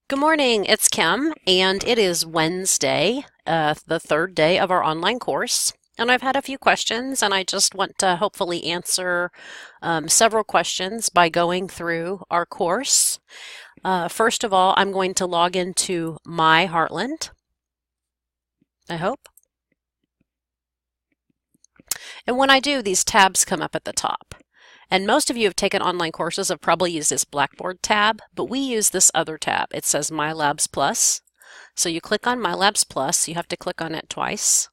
Good morning, it's Kim, and it is Wednesday, the third day of our online course. And I've had a few questions, and I just want to hopefully answer several questions by going through our course. First of all, I'm going to log into My Heartland, I hope. And when I do, these tabs come up at the top. And most of you have taken online courses have probably used this Blackboard tab, but we use this other tab. It says My Labs Plus. So you click on My Labs Plus, you have to click on it twice.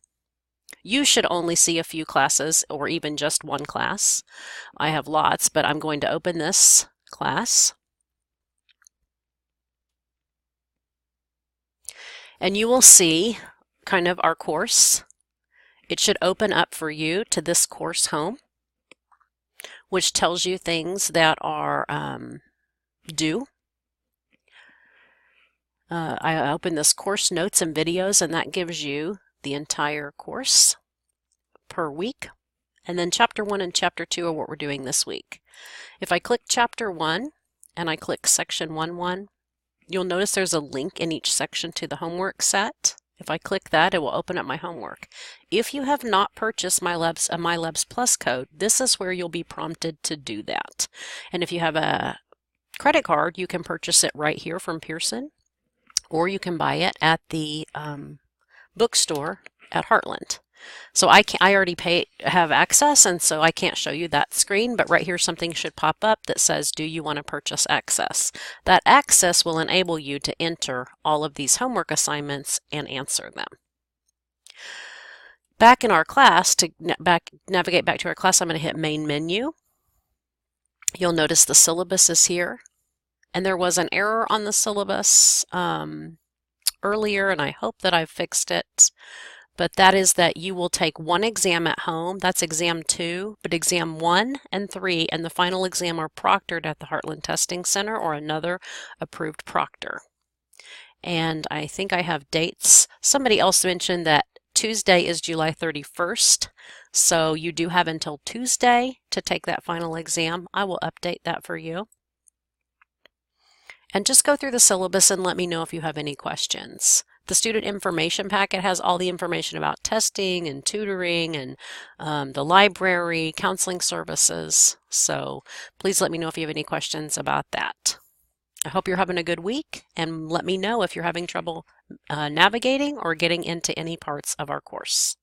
You should only see a few classes or even just one class. I have lots, but I'm going to open this class. And you will see kind of our course. It should open up for you to this course home, which tells you things that are due. I open this course notes and videos, and that gives you the entire course per week. And then chapter 1 and chapter 2 are what we're doing this week. If I click chapter 1 and I click section 1.1, you'll notice there's a link in each section to the homework set. If I click that, it will open up my homework. If you have not purchased a My Labs Plus code, this is where you'll be prompted to do that. And if you have a credit card, you can purchase it right here from Pearson, or you can buy it at the bookstore at Heartland. So I already have access, and so I can't show you that screen, but right here something should pop up that says, do you want to purchase access? That access will enable you to enter all of these homework assignments and answer them. Back in our class, to navigate back to our class, I'm going to hit Main Menu. You'll notice the syllabus is here, and there was an error on the syllabus earlier, and I hope that I've fixed it. But that is that you will take one exam at home. That's exam 2, but exam 1 and 3 and the final exam are proctored at the Heartland Testing Center or another approved proctor. And I think I have dates. Somebody else mentioned that Tuesday is July 31st, so you do have until Tuesday to take that final exam. I will update that for you. And just go through the syllabus and let me know if you have any questions. The student information packet has all the information about testing and tutoring and the library, counseling services. So please let me know if you have any questions about that. I hope you're having a good week, and let me know if you're having trouble navigating or getting into any parts of our course.